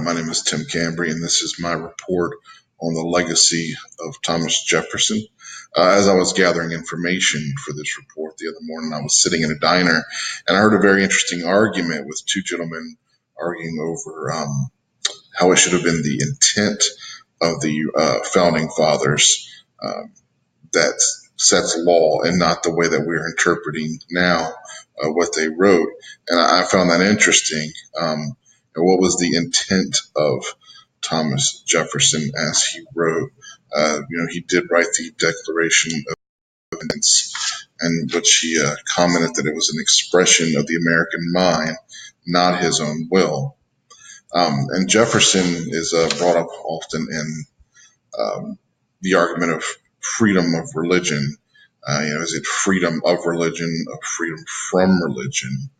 My name is Tim Cambry, and this is my report on the legacy of Thomas Jefferson. As I was gathering information for this report the other morning, I was sitting in a diner, and I heard a very interesting argument with two gentlemen arguing over how it should have been the intent of the founding fathers that sets law and not the way that we're interpreting now what they wrote. And I found that interesting. And what was the intent of Thomas Jefferson as he wrote? He did write the Declaration of Independence, in which he commented that it was an expression of the American mind, not his own will. And Jefferson is brought up often in the argument of freedom of religion. Is it freedom of religion or freedom from religion?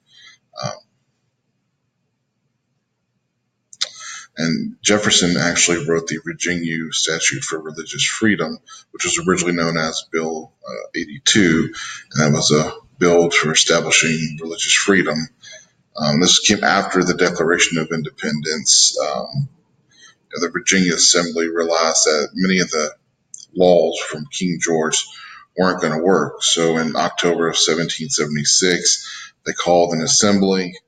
And Jefferson actually wrote the Virginia Statute for Religious Freedom, which was originally known as Bill 82, and that was a bill for establishing religious freedom. This came after the Declaration of Independence. The Virginia Assembly realized that many of the laws from King George weren't going to work. So in October of 1776, they called an assembly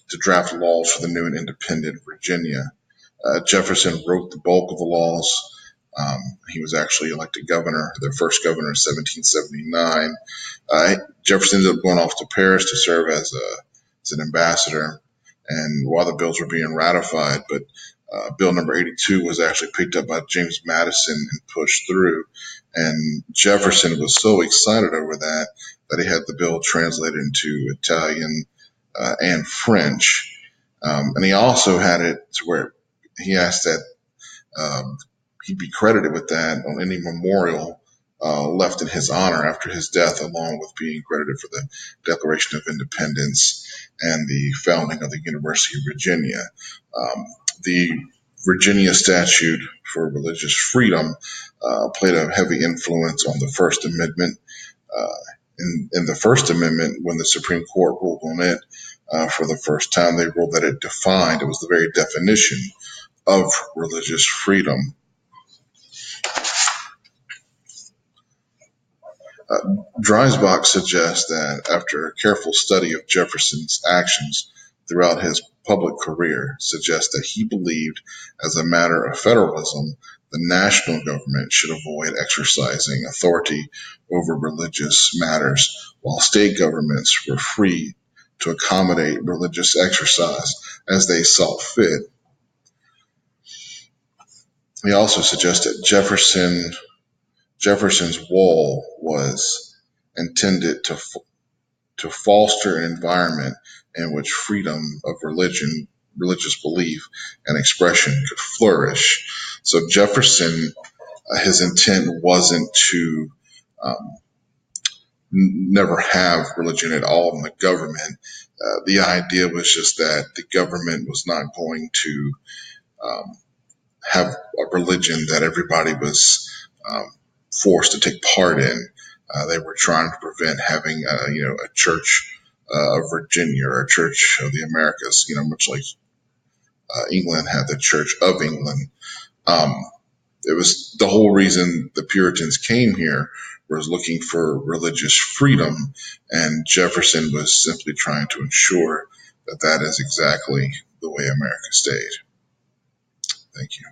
to draft laws for the new and independent Virginia. Jefferson wrote the bulk of the laws. He was actually elected governor, their first governor in 1779. Jefferson ended up going off to Paris to serve as an ambassador, and while the bills were being ratified, but Bill number 82 was actually picked up by James Madison and pushed through. And Jefferson was so excited over that he had the bill translated into Italian and French. And he also had it to where he asked that he'd be credited with that on any memorial left in his honor after his death, along with being credited for the Declaration of Independence and the founding of the University of Virginia. The Virginia Statute for Religious Freedom played a heavy influence on the First Amendment. In the First Amendment, when the Supreme Court ruled on it for the first time, they ruled that it was the very definition of religious freedom. Dreisbach suggests that after a careful study of Jefferson's actions throughout his public career, suggests that he believed, as a matter of federalism, the national government should avoid exercising authority over religious matters, while state governments were free to accommodate religious exercise as they saw fit. He also suggested Jefferson's wall was intended to foster an environment in which freedom of religion, religious belief, and expression could flourish. So Jefferson, his intent wasn't to never have religion at all in the government. The idea was just that the government was not going to have a religion that everybody was forced to take part in. They were trying to prevent having a church of Virginia or a church of the Americas, much like England had the Church of England. It was the whole reason the Puritans came here was looking for religious freedom, and Jefferson was simply trying to ensure that is exactly the way America stayed. Thank you.